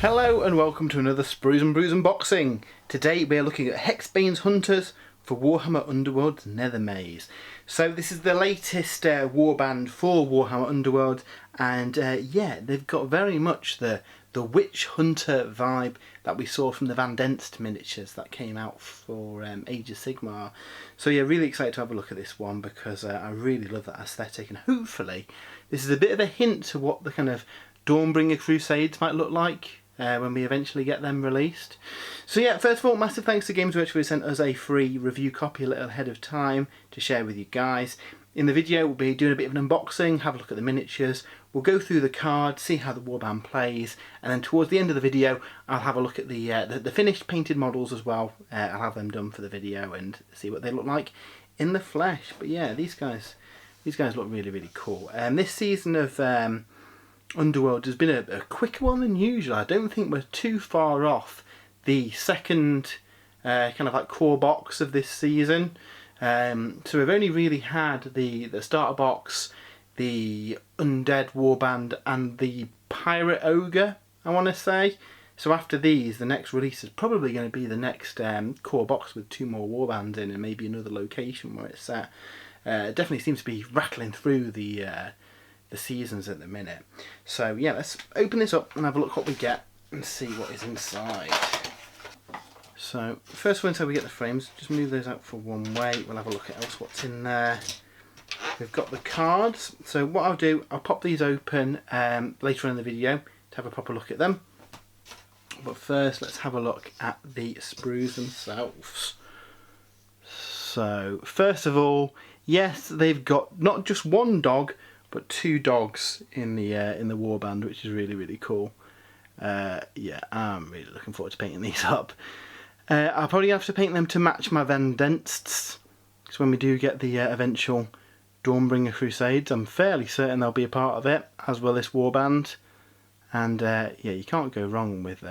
Hello and welcome to another Sprues and Brews unboxing. Today we are looking at Hexbane's Hunters for Warhammer Underworlds Nethermaze. So this is the latest warband for Warhammer Underworld, and yeah, they've got very much the witch hunter vibe that we saw from the Van Denst miniatures that came out for Age of Sigmar. So yeah, really excited to have a look at this one because I really love that aesthetic, and hopefully this is a bit of a hint to what the kind of Dawnbringer Crusades might look like when we eventually get them released. So yeah, first of all, massive thanks to Games Workshop who sent us a free review copy a little ahead of time to share with you guys. In the video we'll be doing a bit of an unboxing, have a look at the miniatures, we'll go through the cards, see how the warband plays, and then towards the end of the video I'll have a look at the finished painted models as well. I'll have them done for the video and see what they look like in the flesh. But yeah, these guys look really cool. This season of Underworld has been a quicker one than usual. I don't think we're too far off the second kind of like core box of this season. So we've only really had the starter box, the Undead Warband and the Pirate Ogre, I want to say. So after these, the next release is probably going to be the next core box with 2 more warbands in and maybe another location where it's set. It definitely seems to be rattling through the seasons at the minute. So yeah, let's open this up and have a look what we get and see what is inside. So first of all, until we get the frames, just move those out for one way. We'll have a look at else what's in there. We've got the cards. So what I'll do, I'll pop these open later on in the video to have a proper look at them. But first, let's have a look at the sprues themselves. So first of all, yes, they've got not just one dog, but 2 dogs in the warband, which is really cool. Yeah, I'm really looking forward to painting these up. I'll probably have to paint them to match my Van Densts, because when we do get the eventual Dawnbringer Crusades, I'm fairly certain they'll be a part of it, as will this warband. And yeah, you can't go wrong with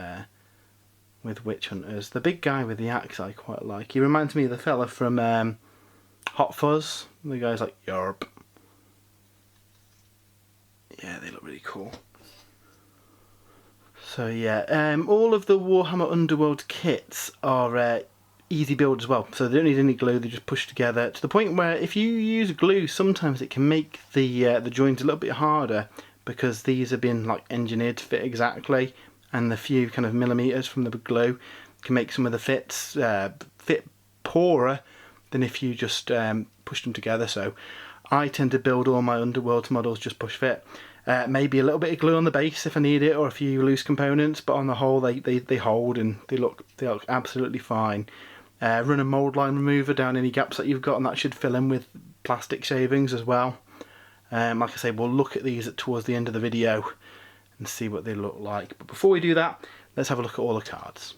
Witch Hunters. The big guy with the axe I quite like. He reminds me of the fella from Hot Fuzz. The guy's like, yarp. Yeah, they look really cool. So yeah, all of the Warhammer Underworld kits are easy build as well. So they don't need any glue, they just push together to the point where if you use glue, sometimes it can make the joints a little bit harder because these have been like engineered to fit exactly, and the few kind of millimeters from the glue can make some of the fits fit poorer than if you just push them together. So I tend to build all my Underworld models just push fit. Maybe a little bit of glue on the base if I need it, or a few loose components, but on the whole they hold and they look absolutely fine. Run a mould line remover down any gaps that you've got, and that should fill in with plastic shavings as well. Like I say, we'll look at these towards the end of the video and see what they look like. But before we do that, let's have a look at all the cards.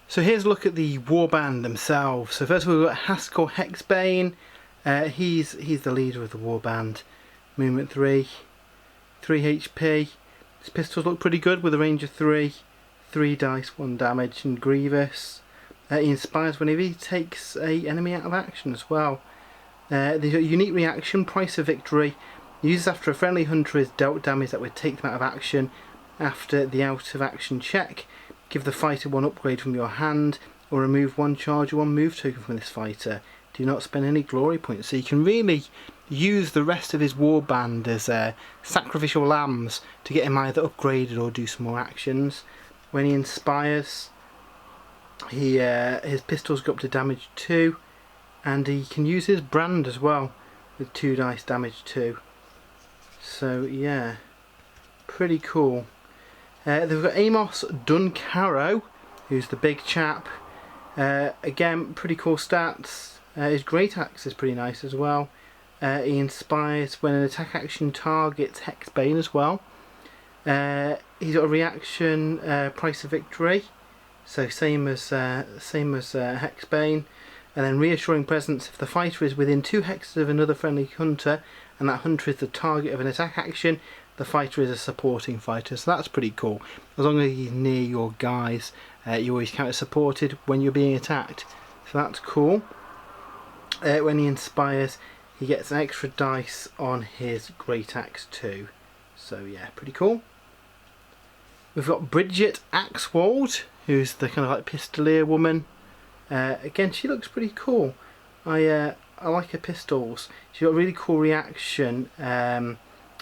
So here's a look at the warband themselves. So first of all, we've got Haskell Hexbane. He's the leader of the warband. Movement 3 HP. His pistols look pretty good with a range of 3 dice, 1 damage, and Grievous. He inspires whenever he takes an enemy out of action as well. The unique reaction, Price of Victory, uses after a friendly hunter is dealt damage that would take them out of action after the out of action check. Give the fighter 1 upgrade from your hand, or remove 1 charge or 1 move token from this fighter. Do not spend any glory points. So you can really use the rest of his warband as sacrificial lambs to get him either upgraded or do some more actions. When he inspires, his pistols go up to damage 2, and he can use his brand as well with 2 dice damage 2. So yeah, pretty cool. They've got Amos Duncarrow, who's the big chap. Again, pretty cool stats. His great axe is pretty nice as well. He inspires when an attack action targets Hexbane as well. He's got a reaction, Price of Victory, so same as Hexbane, and then Reassuring Presence if the fighter is within 2 hexes of another friendly hunter and that hunter is the target of an attack action, the fighter is a supporting fighter. So that's pretty cool. As long as he's near your guys, you always count as supported when you're being attacked. So that's cool. When he inspires, he gets an extra dice on his great axe too. So yeah, pretty cool. We've got Bridget Axwold, who's the kind of like pistolier woman. Again, she looks pretty cool. I like her pistols. She's got a really cool reaction.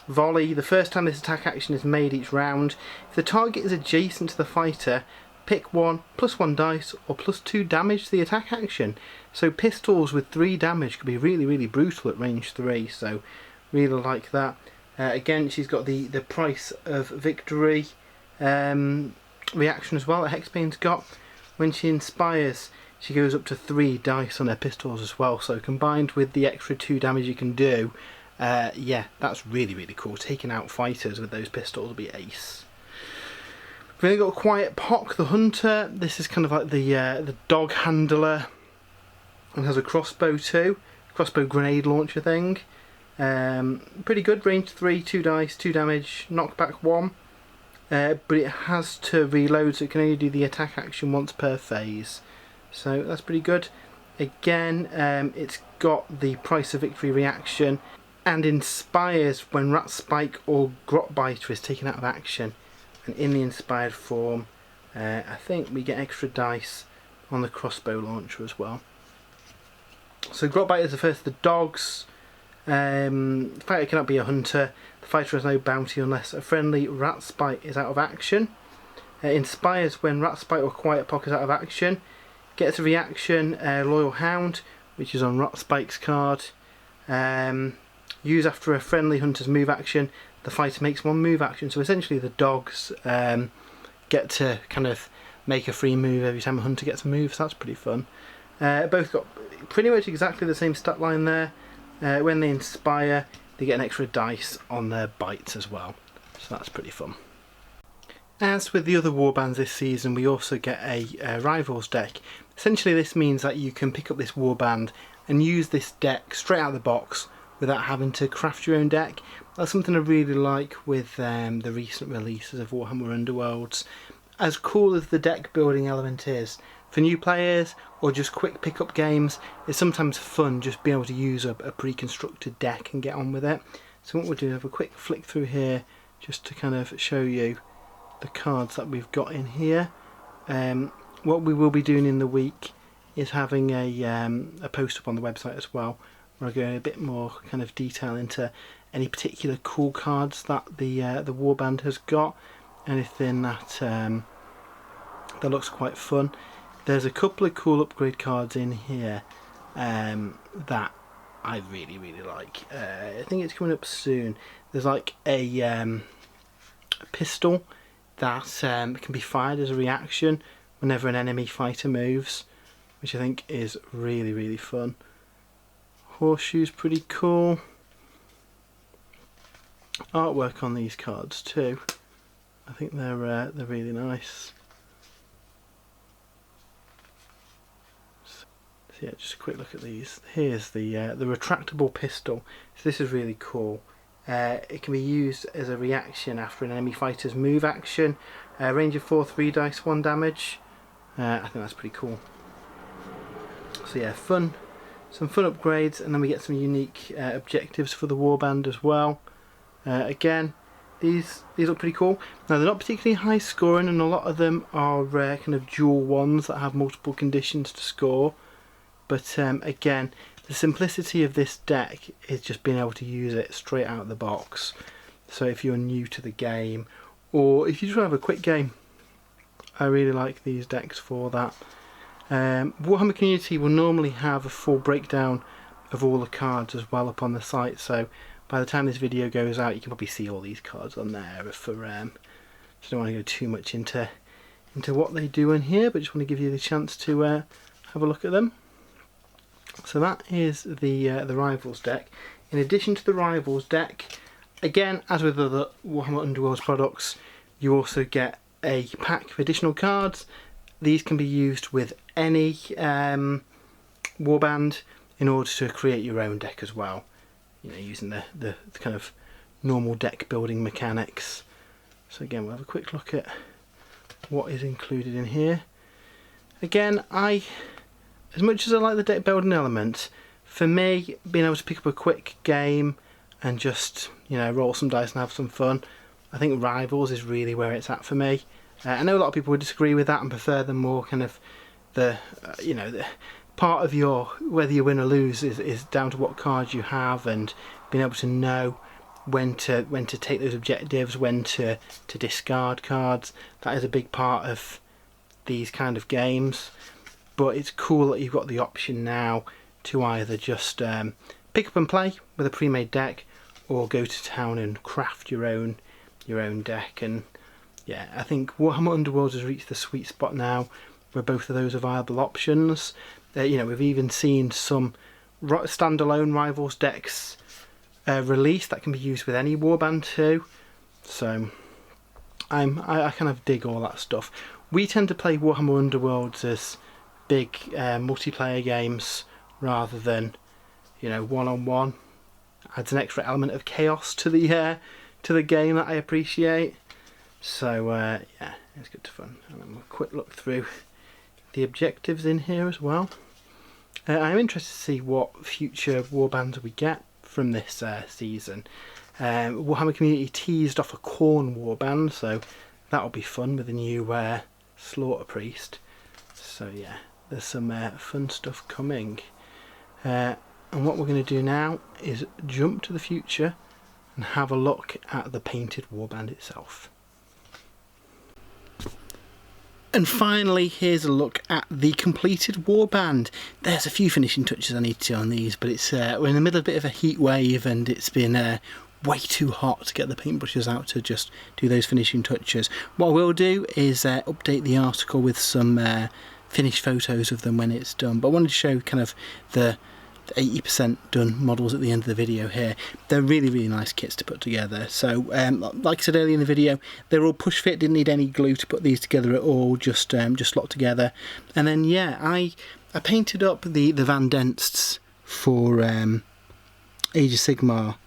Volley. The first time this attack action is made each round, if the target is adjacent to the fighter, pick one, +1 dice, or +2 damage to the attack action. So pistols with 3 damage could be really, really brutal at range 3, so really like that. Again, she's got the price of victory reaction as well that Hexbane's got. When she inspires, she goes up to 3 dice on her pistols as well, so combined with the extra 2 damage you can do, yeah, that's really, really cool. Taking out fighters with those pistols will be ace. We've then got Quiet Pock the Hunter. This is kind of like the dog handler, and has a crossbow too. Crossbow grenade launcher thing. Pretty good, range 3, 2 dice, 2 damage, knockback 1. But it has to reload, so it can only do the attack action once per phase. So that's pretty good. Again, it's got the price of victory reaction, and inspires when Rat Spike or Grapbite is taken out of action. And in the inspired form, I think we get extra dice on the crossbow launcher as well. So Grapbite is the first of the dogs. The fighter cannot be a hunter. The fighter has no bounty unless a friendly Rat Spike is out of action. Inspires when Rat Spike or Quiet Pock is out of action. Gets a reaction, Loyal Hound, which is on Rat Spike's card. Use after a friendly hunter's move action, the fighter makes 1 move action. So essentially the dogs get to kind of make a free move every time a hunter gets a move, so that's pretty fun. Both got pretty much exactly the same stat line there. When they inspire, they get an extra dice on their bites as well, so that's pretty fun. As with the other warbands this season, we also get a Rivals deck. Essentially this means that you can pick up this warband and use this deck straight out of the box without having to craft your own deck. That's something I really like with the recent releases of Warhammer Underworlds. As cool as the deck building element is, for new players or just quick pick-up games, it's sometimes fun just being able to use a pre-constructed deck and get on with it. So what we'll do is have a quick flick through here just to kind of show you the cards that we've got in here. What we will be doing in the week is having a post up on the website as well, where I go in a bit more kind of detail into any particular cool cards that the warband has got. Anything that that looks quite fun. There's a couple of cool upgrade cards in here that I really, really like. I think it's coming up soon. There's like a pistol that can be fired as a reaction whenever an enemy fighter moves, which I think is really, really fun. Horseshoe's pretty cool. Artwork on these cards too. I think they're really nice. So yeah, just a quick look at these. Here's the retractable pistol. So this is really cool. It can be used as a reaction after an enemy fighter's move action. Range of 4, 3 dice, 1 damage. I think that's pretty cool. So yeah, fun. Some fun upgrades, and then we get some unique objectives for the warband as well. Again, these look pretty cool. Now they're not particularly high scoring, and a lot of them are kind of dual ones that have multiple conditions to score. But again, the simplicity of this deck is just being able to use it straight out of the box. So if you're new to the game, or if you just want to have a quick game, I really like these decks for that. Warhammer Community will normally have a full breakdown of all the cards as well up on the site, so by the time this video goes out you can probably see all these cards on there. For just don't want to go too much into what they do in here, but just want to give you the chance to have a look at them. So that is the Rivals deck. In addition to the Rivals deck, again, as with other Warhammer Underworlds products, you also get a pack of additional cards. These can be used with any warband in order to create your own deck as well. You know, using the kind of normal deck building mechanics. So again, we'll have a quick look at what is included in here. Again, as much as I like the deck building element, for me, being able to pick up a quick game and just, you know, roll some dice and have some fun, I think Rivals is really where it's at for me. I know a lot of people would disagree with that and prefer the more kind of the the part of your whether you win or lose is down to what cards you have and being able to know when to take those objectives, when to discard cards. That is a big part of these kind of games, but it's cool that you've got the option now to either just pick up and play with a pre-made deck, or go to town and craft your own deck. And yeah, I think Warhammer Underworlds has reached the sweet spot now where both of those are viable options. We've even seen some standalone Rivals decks released that can be used with any Warband too. So I kind of dig all that stuff. We tend to play Warhammer Underworlds as big multiplayer games rather than one-on-one. Adds an extra element of chaos to the game that I appreciate. So yeah, it's good fun. And then we'll quick look through the objectives in here as well. I'm interested to see what future warbands we get from this season. Warhammer community teased off a Khorne warband, so that'll be fun with the new Slaughter Priest. So yeah, there's some fun stuff coming. And what we're going to do now is jump to the future and have a look at the painted warband itself. And finally, here's a look at the completed warband. There's a few finishing touches I need to do on these, but it's we're in the middle of a bit of a heat wave and it's been way too hot to get the paintbrushes out to just do those finishing touches. What I will do is update the article with some finished photos of them when it's done, but I wanted to show kind of the 80% done models at the end of the video here. They're really nice kits to put together. So like I said earlier in the video, they're all push fit, didn't need any glue to put these together at all, just locked together. And then yeah, I painted up the Van Densts for Age of Sigmar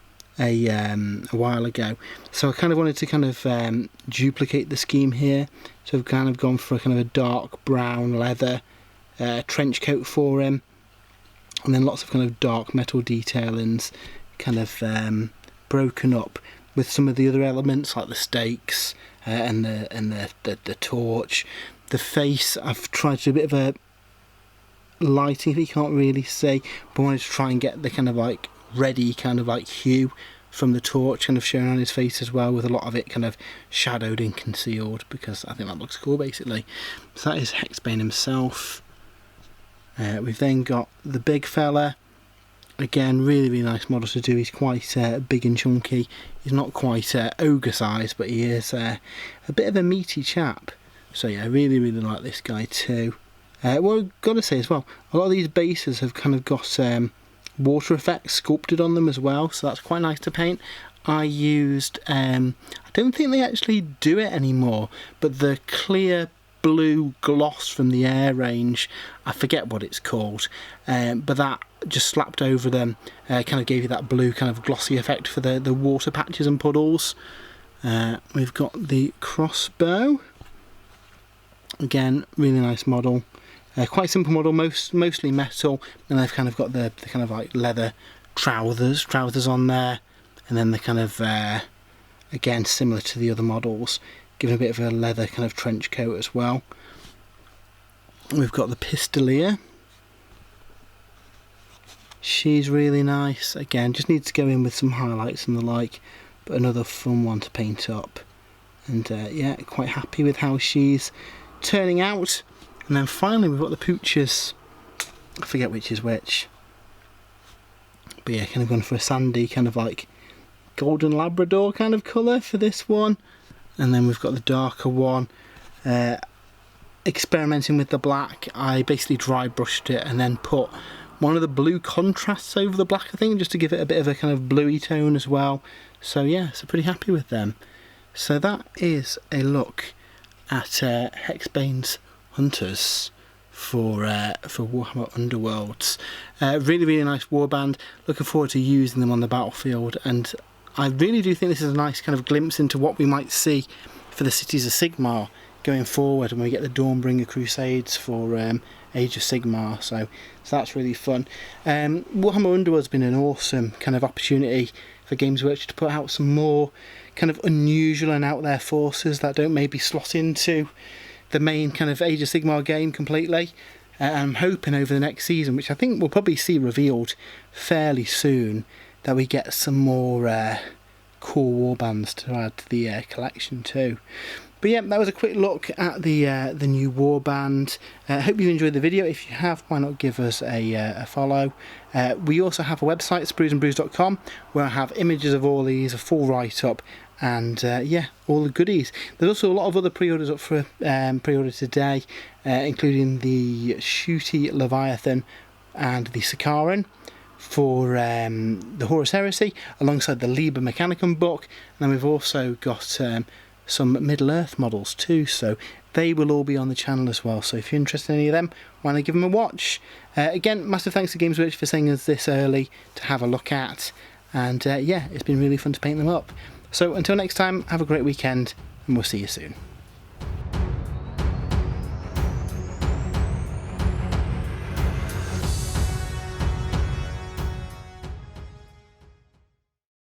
a while ago, so I kind of wanted to kind of duplicate the scheme here. So I've kind of gone for a kind of a dark brown leather trench coat for him, and then lots of kind of dark metal detailings kind of broken up with some of the other elements like the stakes and the torch. The face, I've tried to do a bit of a lighting if you can't really see, but I wanted to try and get the kind of like ready kind of like hue from the torch kind of showing on his face as well, with a lot of it kind of shadowed and concealed, because I think that looks cool basically. So that is Hexbane himself. We've then got the big fella. Again, really nice model to do. He's quite big and chunky. He's not quite ogre size, but he is a bit of a meaty chap. So yeah, I really like this guy too. Well, I've got to say as well, a lot of these bases have kind of got water effects sculpted on them as well, so that's quite nice to paint. I used, I don't think they actually do it anymore, but the clear blue gloss from the Air range, I forget what it's called, but that just slapped over them, kind of gave you that blue kind of glossy effect for the water patches and puddles. We've got the Crossbow. Again, really nice model. Quite simple model, mostly metal, and they've kind of got the kind of like leather trousers on there, and then the kind of again similar to the other models, giving a bit of a leather kind of trench coat as well. We've got the Pistolier. She's really nice. Again, just needs to go in with some highlights and the like, but another fun one to paint up. And yeah, quite happy with how she's turning out. And then finally we've got the Poochers. I forget which is which, but yeah, kind of gone for a sandy kind of like golden Labrador kind of colour for this one. And then we've got the darker one. Experimenting with the black, I basically dry brushed it and then put one of the blue contrasts over the black, I think, just to give it a bit of a kind of bluey tone as well. So yeah, so pretty happy with them. So that is a look at Hexbane's Hunters for Warhammer Underworlds. Really nice warband. Looking forward to using them on the battlefield, and I really do think this is a nice kind of glimpse into what we might see for the Cities of Sigmar going forward when we get the Dawnbringer Crusades for Age of Sigmar. So that's really fun. Warhammer Underworld's been an awesome kind of opportunity for Games Workshop to put out some more kind of unusual and out there forces that don't maybe slot into the main kind of Age of Sigmar game completely. I'm hoping over the next season, which I think we'll probably see revealed fairly soon, that we get some more core warbands to add to the collection too. But yeah, that was a quick look at the new warband. Hope you enjoyed the video. If you have, why not give us a follow. We also have a website, spruesandbrews.com, where I have images of all these, a full write-up, and yeah, all the goodies. There's also a lot of other pre-orders up for pre-order today, including the Shooty Leviathan and the Sakaran for the Horus Heresy, alongside the Liber Mechanicum book. And then we've also got some Middle-earth models too, so they will all be on the channel as well. So if you're interested in any of them, why not give them a watch. Again, massive thanks to Games Workshop for sending us this early to have a look at, and yeah, it's been really fun to paint them up. So until next time, have a great weekend, and we'll see you soon.